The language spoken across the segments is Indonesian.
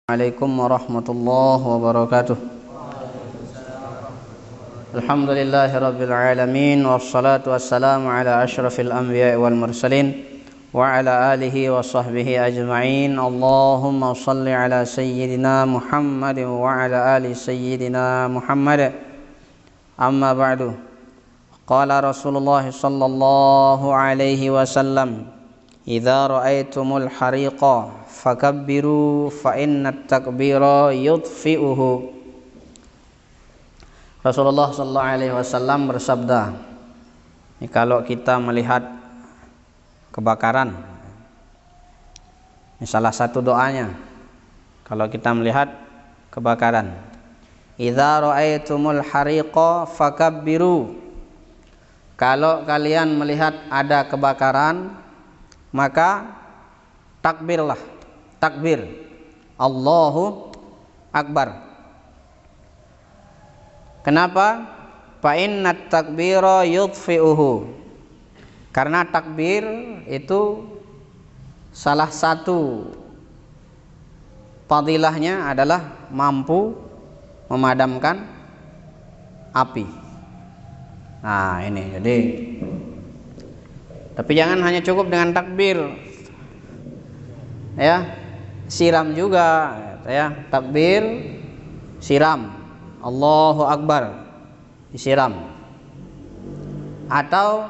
Assalamualaikum warahmatullahi wabarakatuh. Alhamdulillahirabbil alamin wassalatu wassalamu ala asyrafil anbiya'i wal mursalin wa ala alihi wa sahbihi ajma'in. Allahumma shalli ala sayyidina Muhammad wa ala ali sayyidina Muhammad. Amma ba'du. Qala Rasulullah sallallahu alaihi wasallam, "Idza ra'aitumul hariqa fakabbiru fa innat takbira yudfi'uhu." Rasulullah sallallahu alaihi wasallam bersabda, kalau kita melihat kebakaran, ini salah satu doanya kalau kita melihat kebakaran, idza ra'aitumul hariqa fakabbiru, kalau kalian melihat ada kebakaran maka takbirlah. Takbir, Allahu Akbar. Kenapa? Fa innat takbira yudfi'uhu. Karena takbir itu salah satu fadilahnya adalah mampu memadamkan api. Nah, ini jadi, tapi jangan hanya cukup dengan takbir, ya, siram juga, ya, takbir, siram, Allahu Akbar, disiram. Atau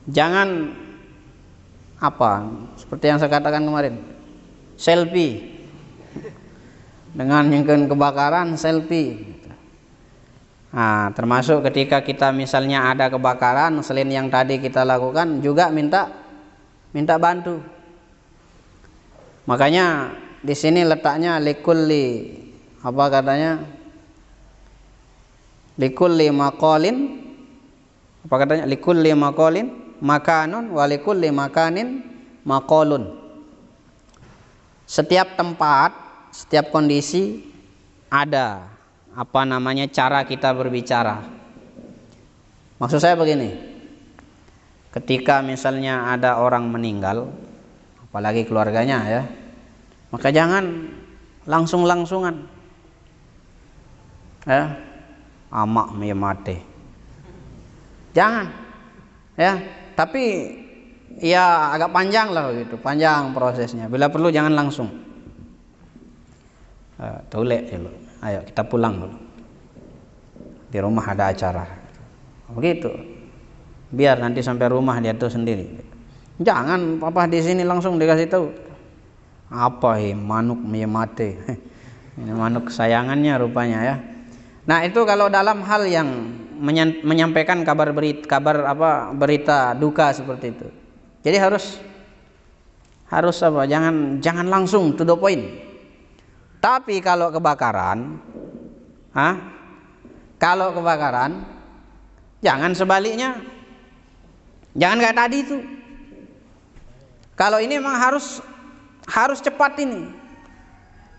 jangan seperti yang saya katakan kemarin, selfie dengan yang kebakaran, selfie. Nah, termasuk ketika kita misalnya ada kebakaran, selain yang tadi kita lakukan juga minta bantu. Makanya di sini letaknya likulli, apa katanya? Likulli maqalin, apa katanya? Likulli maqalin makanun wa likulli makanin maqalun. Setiap tempat, setiap kondisi ada cara kita berbicara. Maksud saya begini, ketika misalnya ada orang meninggal, apalagi keluarganya, ya, maka jangan langsung-langsungan, ya, amak me mate, jangan, ya, tapi ya agak panjang lah begitu, panjang prosesnya. Bila perlu jangan langsung, tolek dulu, ayo kita pulang dulu, di rumah ada acara, begitu, biar nanti sampai rumah dia tuh sendiri. Jangan papa di sini langsung dikasih tahu. Manuk me mate. Ini manuk kesayangannya rupanya, ya. Nah, itu kalau dalam hal yang menyampaikan berita duka seperti itu. Jadi harus Jangan langsung to the point. Tapi kalau kebakaran, jangan sebaliknya. Jangan kayak tadi itu. Kalau ini memang harus cepat ini.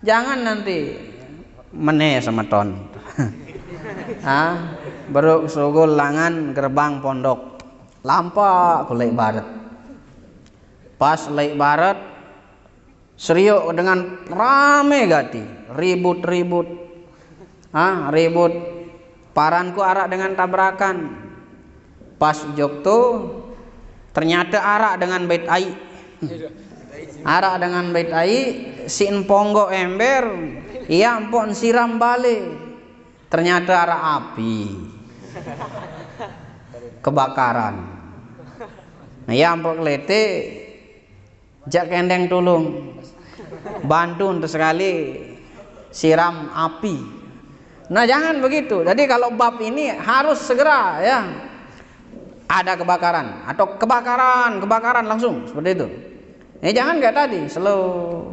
Jangan nanti meneh sama ton. Beruk sugul langan gerbang pondok. Lampak ke Lek Barat. Pas Lek Barat seriuk dengan rame gati, ribut. Ribut. Paranku arak dengan tabrakan. Pas jokto ternyata arak dengan bait ai. Arak dengan bait ai, si emponggo ember, iya empon siram balik. Ternyata arak api. Kebakaran. Nah, iya empok lete jak kendeng tulung. Bantu untuk sekali siram api. Nah, jangan begitu. Jadi kalau bab ini harus segera, ya. Ada kebakaran atau kebakaran langsung seperti itu. Jangan kayak tadi, slow.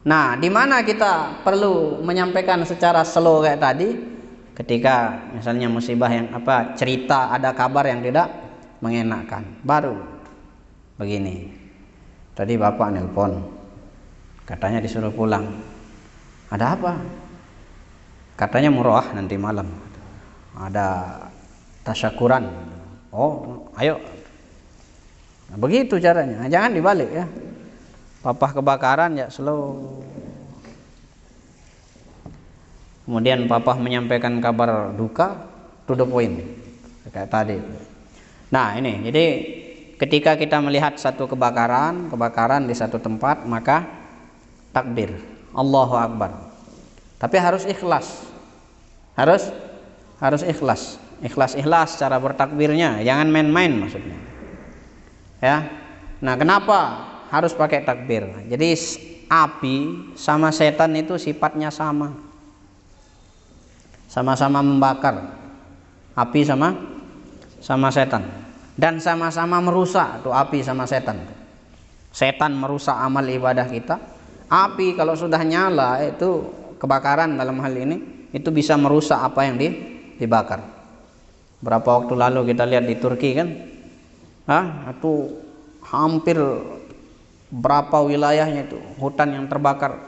Nah, di mana kita perlu menyampaikan secara slow kayak tadi? Ketika misalnya musibah yang cerita ada kabar yang tidak mengenakan. Baru begini. Tadi bapak nelpon, katanya disuruh pulang. Ada apa? Katanya murah nanti malam. Ada tasyakuran. Oh, ayo. Nah, begitu caranya. Nah, jangan dibalik, ya. Papa kebakaran ya slow. Kemudian papa menyampaikan kabar duka, to the point, kayak tadi. Nah ini, jadi ketika kita melihat satu kebakaran di satu tempat, maka takbir, Allahu Akbar. Tapi harus ikhlas, harus ikhlas cara bertakbirnya, jangan main-main maksudnya. Ya, nah kenapa harus pakai takbir? Jadi api sama setan itu sifatnya sama-sama membakar, api sama setan, dan sama-sama merusak tuh api sama setan. Setan merusak amal ibadah kita, api kalau sudah nyala itu kebakaran dalam hal ini itu bisa merusak apa yang dibakar. Berapa waktu lalu kita lihat di Turki kan, itu hampir berapa wilayahnya itu hutan yang terbakar,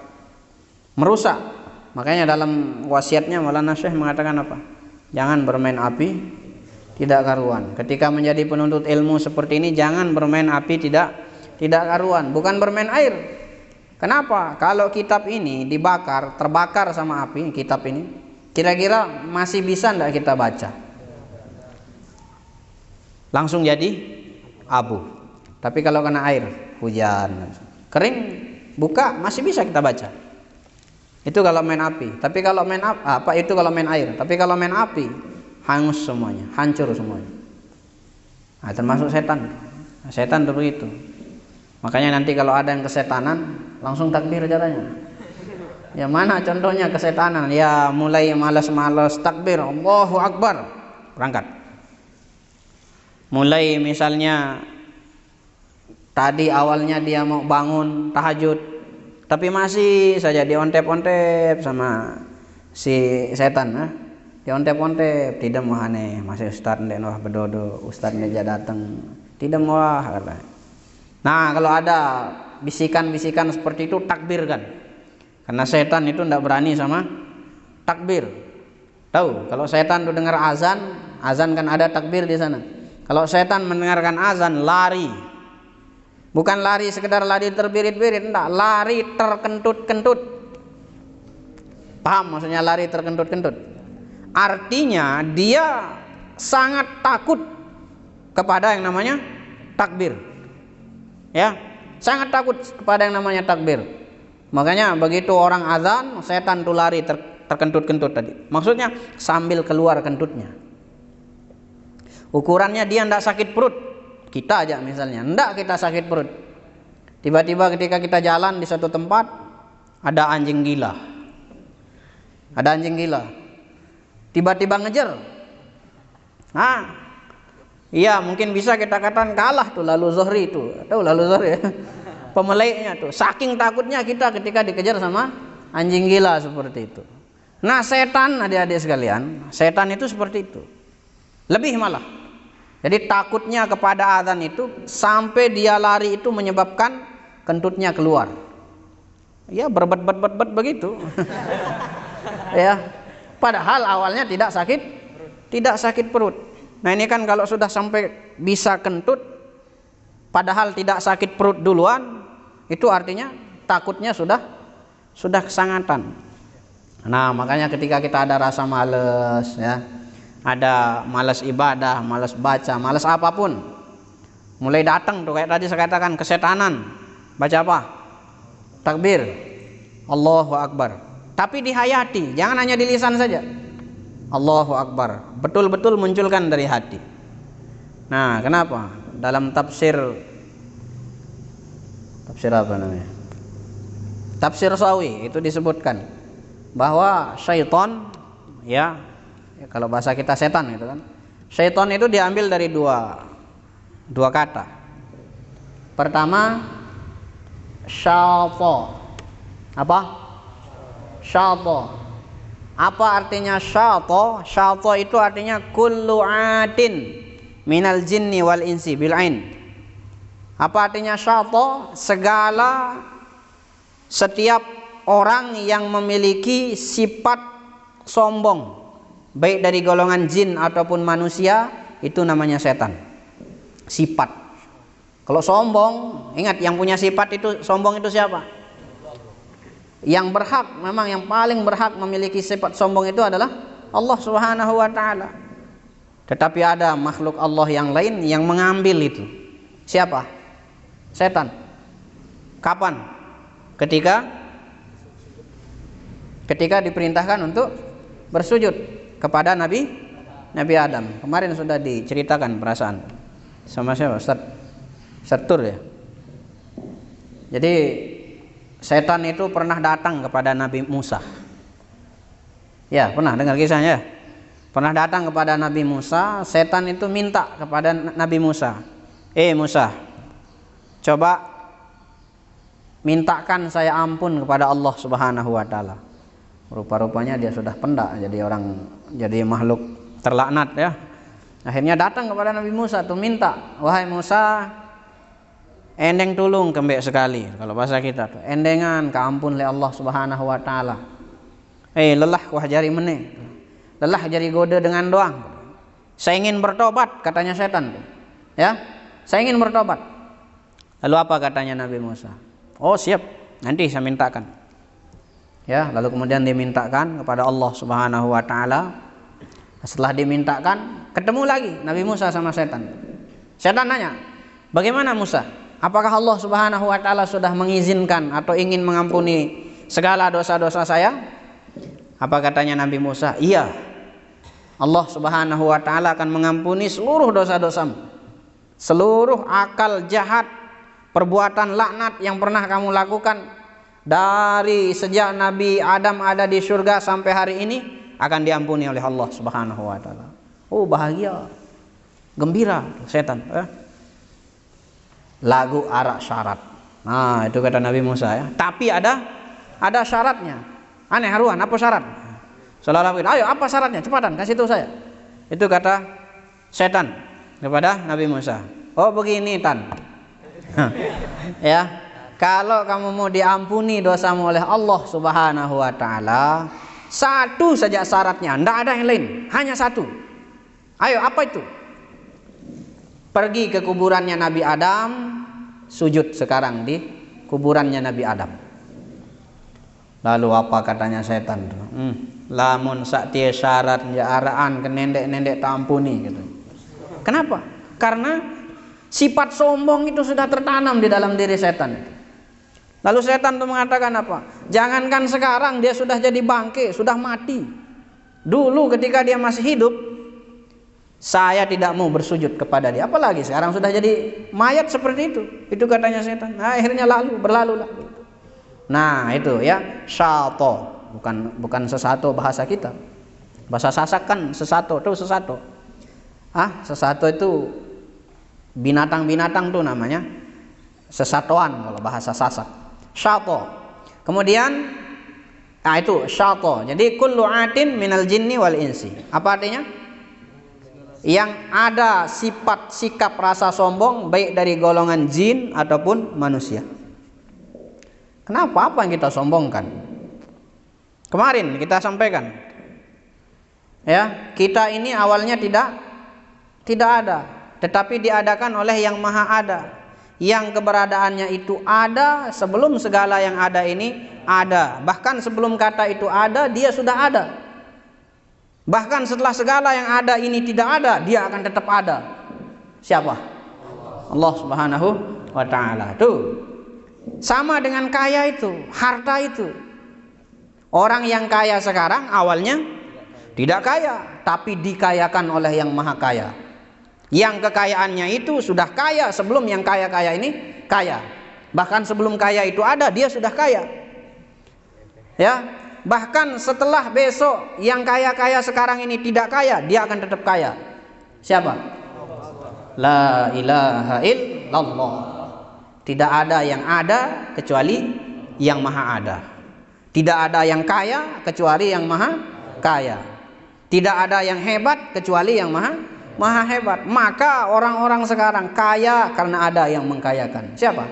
merusak. Makanya dalam wasiatnya Maulana Syekh mengatakan apa? Jangan bermain api tidak karuan. Ketika menjadi penuntut ilmu seperti ini, jangan bermain api tidak karuan. Bukan bermain air. Kenapa? Kalau kitab ini terbakar sama api, kitab ini, kira-kira masih bisa enggak kita baca? Langsung jadi abu. Tapi kalau kena air, hujan, kering, buka, masih bisa kita baca. Itu kalau main api. Tapi kalau main kalau main air. Tapi kalau main api, hangus semuanya, hancur semuanya. Nah, termasuk setan. Setan itu begitu. Makanya nanti kalau ada yang kesetanan, langsung takbir caranya. Ya mana contohnya kesetanan? Ya mulai malas-malas takbir, Allahu Akbar, berangkat. Mulai misalnya tadi awalnya dia mau bangun tahajud, tapi masih saja diontep-ontep sama si setan, diontep-ontep, tidak mau aneh, masih ustaz ndek noh bedodo, ustaz meja datang, tidak mau kata. Nah, kalau ada bisikan-bisikan seperti itu takbirkan. Karena setan itu tidak berani sama takbir. Tahu, kalau setan itu dengar azan kan ada takbir di sana. Kalau setan mendengarkan azan lari. Bukan lari sekedar lari terbirit-birit, enggak, lari terkentut-kentut. Paham maksudnya lari terkentut-kentut? Artinya dia sangat takut kepada yang namanya takbir. Ya, sangat takut kepada yang namanya takbir. Makanya begitu orang azan, setan tuh lari terkentut-kentut tadi. Maksudnya sambil keluar kentutnya. Ukurannya dia enggak sakit perut. Kita aja misalnya, enggak kita sakit perut. Tiba-tiba ketika kita jalan di satu tempat, ada anjing gila. Ada anjing gila. Tiba-tiba ngejar. Iya mungkin bisa kita katakan kalah tuh lalu Zohri itu. Tahu lalu Zohri ya? Pemiliknya tuh. Saking takutnya kita ketika dikejar sama anjing gila seperti itu. Nah setan adik-adik sekalian, setan itu seperti itu. Lebih malah. Jadi takutnya kepada azan itu sampai dia lari itu menyebabkan kentutnya keluar. Ya berbet-bet begitu. Ya. Padahal awalnya tidak sakit perut. Nah ini kan kalau sudah sampai bisa kentut, padahal tidak sakit perut duluan, itu artinya takutnya sudah kesangatan. Nah makanya ketika kita ada rasa males, ya, ada malas ibadah, malas baca, malas apapun, mulai datang tuh kayak tadi saya katakan kesetanan, baca apa? Takbir, Allahu Akbar. Tapi dihayati, jangan hanya di lisan saja. Allahu Akbar, betul-betul munculkan dari hati. Nah kenapa? Dalam tafsir apa namanya? Tafsir Sawi itu disebutkan bahwa syaitan, ya kalau bahasa kita setan itu kan, syaitan itu diambil dari dua kata. Pertama syaitan, apa? Syaitan. Apa artinya syaitan? Syaitan itu artinya kullu atin minal jinni wal insi bil ain. Apa artinya syaitan? Setiap orang yang memiliki sifat sombong, baik dari golongan jin ataupun manusia, itu namanya setan. Sifat. Kalau sombong Ingat, yang punya sifat itu sombong itu siapa? Yang berhak, memang yang paling berhak memiliki sifat sombong itu adalah Allah Subhanahu wa taala. Tetapi ada makhluk Allah yang lain yang mengambil itu. Siapa? Setan. Kapan? Ketika diperintahkan untuk bersujud kepada Nabi Adam. Kemarin sudah diceritakan perasaan sama siapa? Ustaz Tur ya. Jadi setan itu pernah datang kepada Nabi Musa. Ya, pernah dengar kisahnya? Pernah datang kepada Nabi Musa. Setan itu minta kepada Nabi Musa, Musa, coba mintakan saya ampun kepada Allah Subhanahu wa taala. Rupa-rupanya dia sudah pendak, jadi makhluk terlaknat ya. Akhirnya datang kepada Nabi Musa tuh minta, wahai Musa, endeng tulung kembek sekali. Kalau bahasa kita tuh, endengan kaampun le Allah Subhanahu wa taala. Lelah wah jari meneh. Lelah jari goda dengan doang. Saya ingin bertobat, katanya setan tuh. Ya, saya ingin bertobat. Lalu apa katanya Nabi Musa? Oh, siap, nanti saya mintakan. Ya, lalu kemudian dimintakan kepada Allah Subhanahu wa taala. Setelah dimintakan, ketemu lagi Nabi Musa sama setan. Setan nanya, "Bagaimana Musa? Apakah Allah Subhanahu wa taala sudah mengizinkan atau ingin mengampuni segala dosa-dosa saya?" Apa katanya Nabi Musa? "Iya. Allah Subhanahu wa taala akan mengampuni seluruh dosa-dosamu. Seluruh akal jahat, perbuatan laknat yang pernah kamu lakukan dari sejak Nabi Adam ada di surga sampai hari ini akan diampuni oleh Allah Subhanahu wa taala." Oh, bahagia. Gembira setan, Lagu arak syarat. Nah, itu kata Nabi Musa ya. Tapi ada syaratnya. Aneh haruan, apa syarat? Sallallahu alaihi, ayo apa syaratnya? Cepatan kasih tahu saya. Itu kata setan kepada Nabi Musa. Oh, begini Tan. Ya, kalau kamu mau diampuni dosamu oleh Allah Subhanahu wa taala, satu saja syaratnya, tidak ada yang lain, hanya satu. Ayo, apa itu? Pergi ke kuburannya Nabi Adam, sujud sekarang di kuburannya Nabi Adam. Lalu apa katanya setan? Lamun sakti syarat ya araan ke nendek-nendek tampuni gitu. Kenapa? Karena sifat sombong itu sudah tertanam di dalam diri setan. Lalu setan itu mengatakan apa? Jangankan sekarang dia sudah jadi bangke, sudah mati. Dulu ketika dia masih hidup, saya tidak mau bersujud kepada dia. Apalagi sekarang sudah jadi mayat seperti itu. Itu katanya setan. Nah, akhirnya berlalu. Nah, itu ya, syato. Bukan sesato bahasa kita. Bahasa Sasak kan sesato, itu sesato. Sesato itu binatang-binatang tuh namanya sesatoan kalau bahasa Sasak. Syato. Kemudian itu syato. Jadi kullu atin minal jinni wal insi. Apa artinya? Yang ada sifat sikap rasa sombong baik dari golongan jin ataupun manusia. Kenapa? Apa yang kita sombongkan? Kemarin kita sampaikan, ya, kita ini awalnya tidak ada, tetapi diadakan oleh yang maha ada, yang keberadaannya itu ada sebelum segala yang ada ini ada. Bahkan sebelum kata itu ada, dia sudah ada. Bahkan setelah segala yang ada ini tidak ada, dia akan tetap ada. Siapa? Allah Subhanahu wa taala. Tuh. Sama dengan kaya itu, harta itu. Orang yang kaya sekarang awalnya tidak kaya, tapi dikayakan oleh yang maha kaya. Yang kekayaannya itu sudah kaya sebelum yang kaya-kaya ini kaya. Bahkan sebelum kaya itu ada, dia sudah kaya. Ya, bahkan setelah besok yang kaya-kaya sekarang ini tidak kaya, dia akan tetap kaya. Siapa? La ilaha illallah. Tidak ada yang ada kecuali yang maha ada. Tidak ada yang kaya kecuali yang maha kaya. Tidak ada yang hebat kecuali yang maha hebat. Maka orang-orang sekarang kaya karena ada yang mengkayakan. Siapa?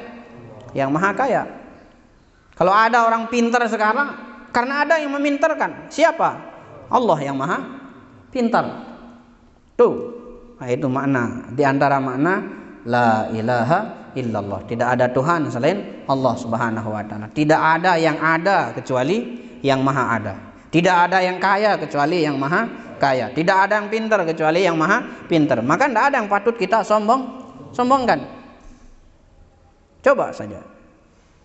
Yang maha kaya. Kalau ada orang pintar sekarang karena ada yang memintarkan. Siapa? Allah yang maha pintar. Tuh. Nah, itu makna. Di antara makna la ilaha illallah. Tidak ada Tuhan selain Allah Subhanahu wa taala. Tidak ada yang ada kecuali yang maha ada. Tidak ada yang kaya kecuali yang maha kaya. Tidak ada yang pintar kecuali yang maha pintar. Maka tidak ada yang patut kita sombongkan. Coba saja.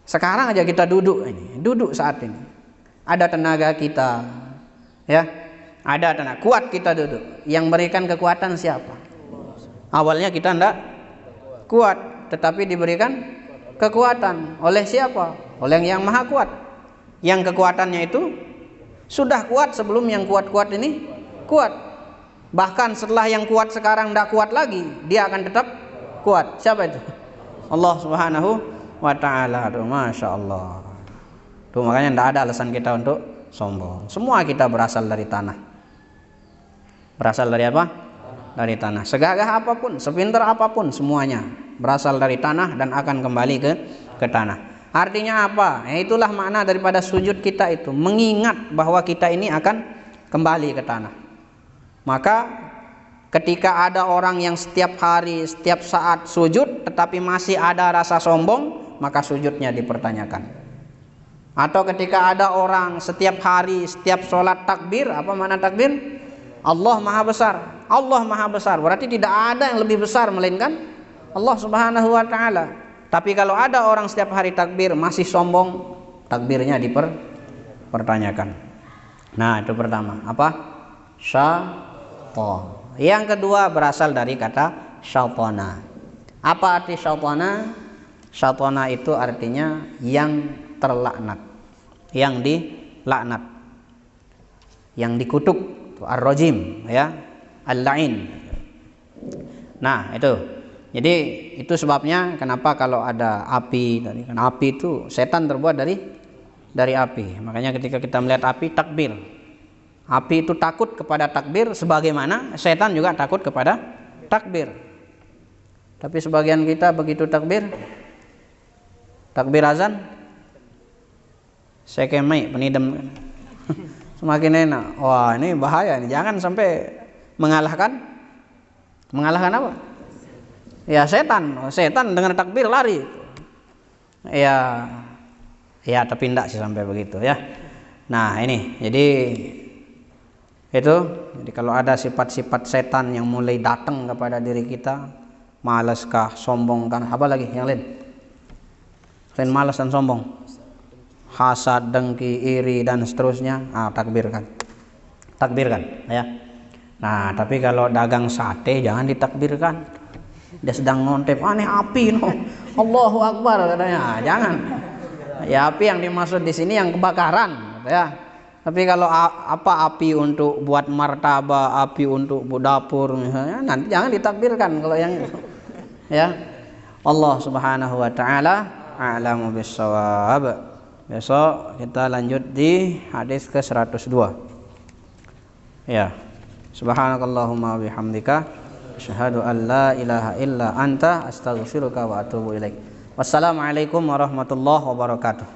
Sekarang aja kita duduk saat ini. Ada tenaga kita, ya. Ada tenaga kuat kita duduk. Yang berikan kekuatan siapa? Awalnya kita tidak kuat, tetapi diberikan kekuatan oleh siapa? Oleh yang maha kuat. Yang kekuatannya itu sudah kuat sebelum yang kuat-kuat ini kuat. Bahkan setelah yang kuat sekarang tidak kuat lagi, dia akan tetap kuat. Siapa itu? Allah Subhanahu wa ta'ala. Masya Allah. Tuh, makanya tidak ada alasan kita untuk sombong. Semua kita berasal dari tanah. Berasal dari apa? Dari tanah. Segagah apapun, sepintar apapun, semuanya berasal dari tanah dan akan kembali ke tanah. Artinya apa? Itulah makna daripada sujud kita itu, mengingat bahwa kita ini akan kembali ke tanah. Maka ketika ada orang yang setiap hari, setiap saat sujud tetapi masih ada rasa sombong, maka sujudnya dipertanyakan. Atau ketika ada orang setiap hari, setiap sholat takbir, apa makna takbir? Allah maha besar. Allah maha besar, berarti tidak ada yang lebih besar melainkan Allah Subhanahu wa ta'ala. Tapi kalau ada orang setiap hari takbir masih sombong, takbirnya dipertanyakan. Nah, itu pertama. Apa? Syaitan. Yang kedua berasal dari kata syaitana. Apa arti syaitana? Syaitana itu artinya yang terlaknat, yang dilaknat, yang dikutuk, ar-rajim, ya, al-la'in. Nah, itu. Jadi itu sebabnya kenapa kalau ada api tadi, kan api itu setan terbuat dari api. Makanya ketika kita melihat api, takbir. Api itu takut kepada takbir sebagaimana setan juga takut kepada takbir. Tapi sebagian kita begitu takbir azan, sekemai penidam semakin enak. Wah, ini bahaya nih. Jangan sampai mengalahkan apa? Ya setan dengan takbir lari. Ya tapi tidak sih sampai begitu ya. Nah, ini jadi kalau ada sifat-sifat setan yang mulai datang kepada diri kita, malaskah, sombongkah, apa lagi yang lain? Selain malas dan sombong, hasad, dengki, iri dan seterusnya, takbirkan ya. Nah, tapi kalau dagang sate jangan ditakbirkan. Dia sedang ngontep, ini api no. Allahu Akbar katanya. Jangan. Ya, api yang dimaksud di sini yang kebakaran, ya. Tapi kalau apa api untuk buat martabak, api untuk buat dapur misalnya, nanti jangan ditakbirkan kalau yang itu. Ya. Allah Subhanahu wa taala a'lamu bissawab. Besok kita lanjut di hadis ke-102. Ya. Subhanakallahumma bihamdika asyhadu an la ilaha illa anta astaghfiruka wa atubu ilaik. Wassalamualaikum warahmatullahi wabarakatuh.